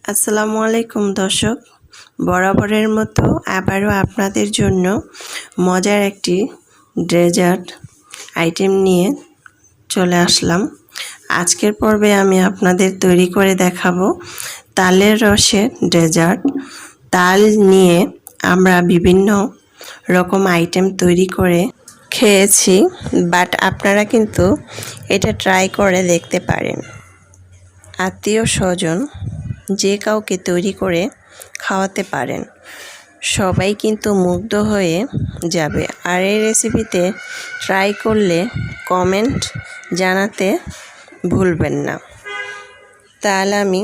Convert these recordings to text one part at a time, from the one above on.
আসসালামু আলাইকুম দর্শক, বরাবরের মতো আবারও আপনাদের জন্য মজার একটি ডেজার্ট আইটেম নিয়ে চলে আসলাম। আজকের পর্বে আমি আপনাদের তৈরি করে দেখাবো তালের রসের ডেজার্ট। তাল নিয়ে আমরা বিভিন্ন রকম আইটেম তৈরি করে খেয়েছি, বাট আপনারা কিন্তু এটা ট্রাই করে দেখতে পারেন। আত্মীয় স্বজন যে কাউকে তৈরি করে খাওয়াতে পারেন, সবাই কিন্তু মুগ্ধ হয়ে যাবে। আর এই রেসিপিতে ট্রাই করলে কমেন্ট জানাতে ভুলবেন না। তাল আমি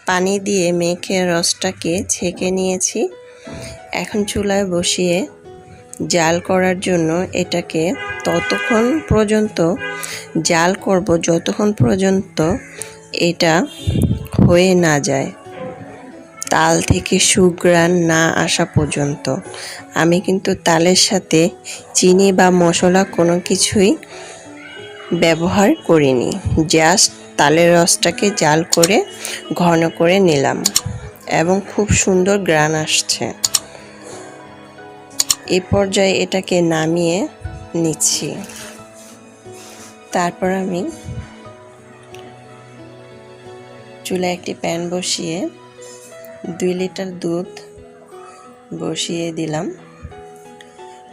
পানি দিয়ে মেখে রসটাকে ছেঁকে নিয়েছি। এখন চুলায় বসিয়ে জাল করার জন্য এটাকে ততক্ষণ পর্যন্ত জাল করব যতক্ষণ পর্যন্ত এটা হয়ে না যায়, তাল থেকে সুঘ্রাণ না আসা পর্যন্ত। আমি কিন্তু তালের সাথে চিনি বা মশলা কোনো কিছুই ব্যবহার করিনি, জাস্ট তালের রসটাকে জাল করে ঘন করে নিলাম এবং খুব সুন্দর ঘ্রাণ আসছে। এই পর্যায়ে এটাকে নামিয়ে নিচ্ছি। তারপর আমি চুলায় একটি প্যান বসিয়ে 2 লিটার দুধ বসিয়ে দিলাম।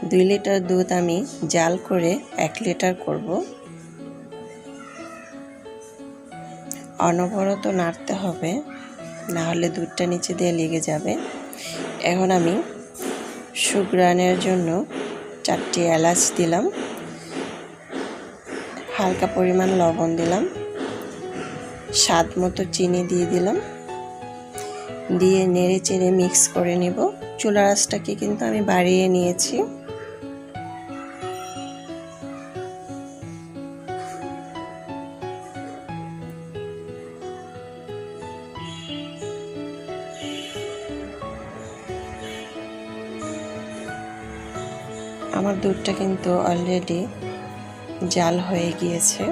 2 লিটার দুধ আমি জাল করে 1 লিটার করব। অনবরত নাড়তে হবে, না হলে দুধটা নিচে দিয়ে লেগে যাবে। এখন আমি সুঘ্রাণের জন্য 4টি এলাচ দিলাম, হালকা পরিমাণ লবণ দিলাম, স্বাদ মতো চিনি দিয়ে দিলাম, দিয়ে নেড়ে চেড়ে মিক্স করে নেব। চুলার আঁচটাকে কিন্তু আমি বাড়িয়ে নিয়েছি। আমার দুধটা কিন্তু অলরেডি জাল হয়ে গিয়েছে,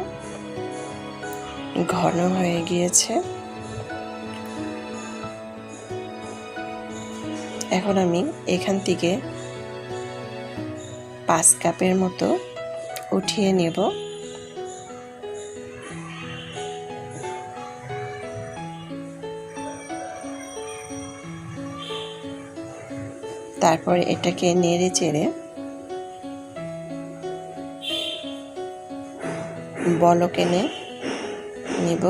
ঘন হয়ে গিয়েছে। এখন আমি এখান থেকে 5 কাপের মতো উঠিয়ে নেব। তারপর এটাকে নেড়ে চেড়ে বলক এনে নিব।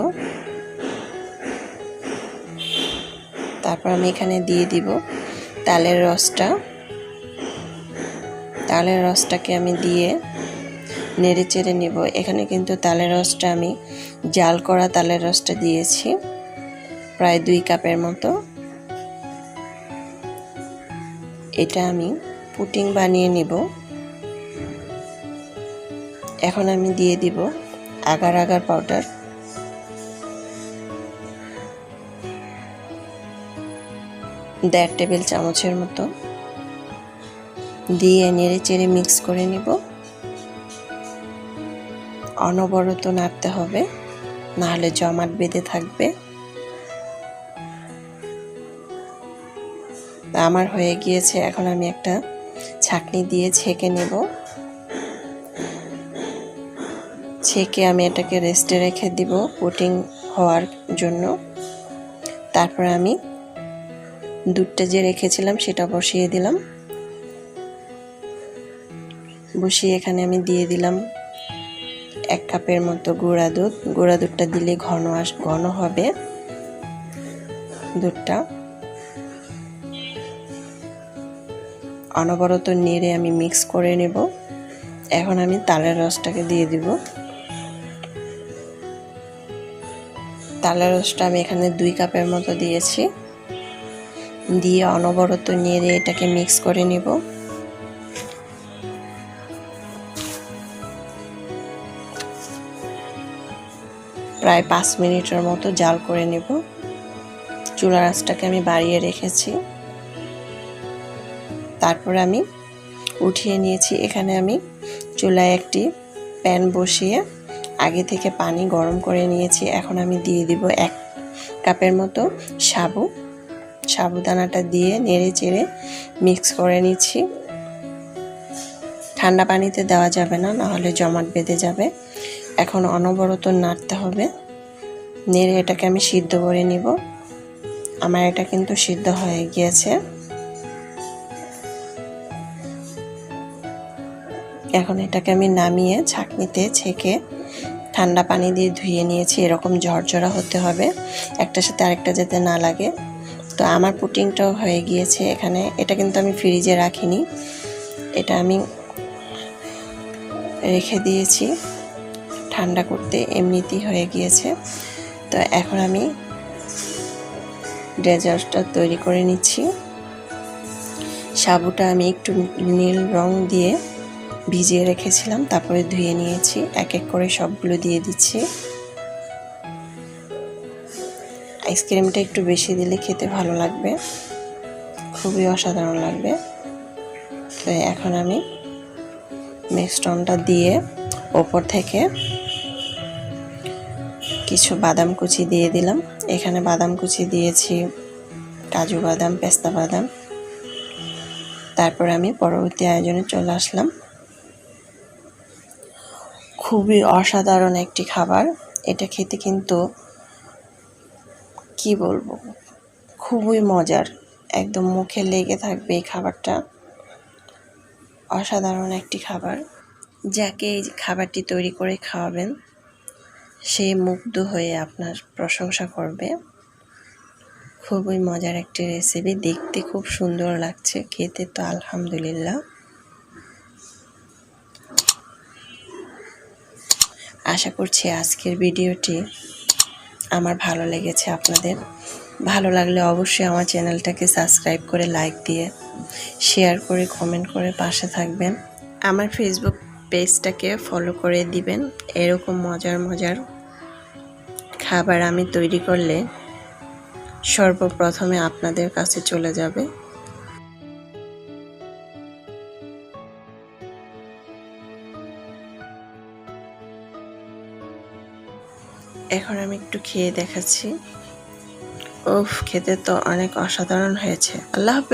তারপর আমি এখানে দিয়ে দিব তালের রসটা। তালের রসটাকে আমি দিয়ে নেড়ে চেড়ে নিব। এখানে কিন্তু তালের রসটা আমি জাল করা তালের রসটা দিয়েছি, প্রায় 2 কাপের মতো। এটা আমি পুডিং বানিয়ে নিব। এখন আমি দিয়ে দিব আগার আগার পাউডার, 1.5 টেবিল চামচের মতো দিয়ে নেড়ে চেড়ে মিক্স করে নিব। অনবরত নাড়তে হবে, না হলে জমাট বেঁধে থাকবে। আমার হয়ে গিয়েছে। এখন আমি একটা ছাঁকনি দিয়ে ছেঁকে নেব। ছেঁকে আমি এটাকে রেস্টে রেখে দিব পুডিং হওয়ার জন্য। তারপর আমি দুধটা যে রেখেছিলাম সেটা বসিয়ে দিলাম। বসিয়ে এখানে আমি দিয়ে দিলাম 1 কাপের মতো গুঁড়া দুধ। গুঁড়া দুধটা দিলে ঘন হবে দুধটা। অনবরত নেড়ে আমি মিক্স করে নেব। এখন আমি তালের রসটাকে দিয়ে দিব। তালের রসটা আমি এখানে 2 কাপের মতো দিয়েছি। দিয়ে অনবরত নেড়ে এটাকে মিক্স করে নেব। প্রায় 5 মিনিটের মতো জাল করে নেব। চুলার আঁচটাকে আমি বাড়িয়ে রেখেছি। তারপর আমি উঠিয়ে নিয়েছি। এখানে আমি চুলায় একটি প্যান বসিয়ে আগে থেকে পানি গরম করে নিয়েছি। এখন আমি দিয়ে দিব 1 কাপের মতো সাবুদানাটা দিয়ে নেড়ে চেড়ে মিক্স করে নিচ্ছি। ঠান্ডা পানিতে দেওয়া যাবে না, নাহলে জমাট বেঁধে যাবে। এখন অনবরত নাড়তে হবে। নেড়ে এটাকে আমি সিদ্ধ করে নিব। আমার এটা কিন্তু সিদ্ধ হয়ে গিয়েছে। এখন এটাকে আমি নামিয়ে ছাঁকনিতে ছেঁকে ঠান্ডা পানি দিয়ে ধুয়ে নিয়েছি। এরকম ঝরঝরা হতে হবে, একটার সাথে আরেকটা যাতে না লাগে। তো আমার পুডিংটাও হয়ে গিয়েছে। এখানে এটা কিন্তু আমি ফ্রিজে রাখিনি, এটা আমি রেখে দিয়েছি ঠান্ডা করতে, এমনিতেই হয়ে গিয়েছে। তো এখন আমি ডেজার্টটা তৈরি করে নিচ্ছি। সাবুটা আমি একটু নীল রং দিয়ে ভিজিয়ে রেখেছিলাম, তারপরে ধুয়ে নিয়েছি। এক এক করে সবগুলো দিয়ে দিচ্ছি। আইসক্রিমটা একটু বেশি দিলে খেতে ভালো লাগবে, খুবই অসাধারণ লাগবে। তো এখন আমি মিক্সডনটা দিয়ে ওপর থেকে কিছু বাদাম কুচি দিয়ে দিলাম। এখানে বাদাম কুচি দিয়েছি, কাজু বাদাম, পেস্তা বাদাম। তারপর আমি পরবর্তী আয়োজনে চলে আসলাম। খুবই অসাধারণ একটি খাবার। এটা খেতে কিন্তু কি বলবো, খুবই মজার, একদম মুখে লেগে থাকবে এই খাবারটা। অসাধারণ একটি খাবার। যাকে এই খাবারটি তৈরি করে খাওয়াবেন সে মুগ্ধ হয়ে আপনার প্রশংসা করবে। খুবই মজার একটি রেসিপি, দেখতে খুব সুন্দর লাগছে, খেতে তো আলহামদুলিল্লাহ। আশা করছি আজকের ভিডিওটি আমার ভালো লেগেছে আপনাদের। ভালো লাগলে অবশ্যই আমার চ্যানেলটাকে সাবস্ক্রাইব করে লাইক দিয়ে শেয়ার করে কমেন্ট করে পাশে থাকবেন। আমার ফেসবুক পেজটাকে ফলো করে দিবেন। এরকম মজার মজার খাবার আমি তৈরি করলে সর্বপ্রথমে আপনাদের কাছে চলে যাবে। এখন আমি একটু খেয়ে দেখাচ্ছি। উফ, খেতে তো অনেক অসাধারণ হয়েছে। আল্লাহ হাফেজ।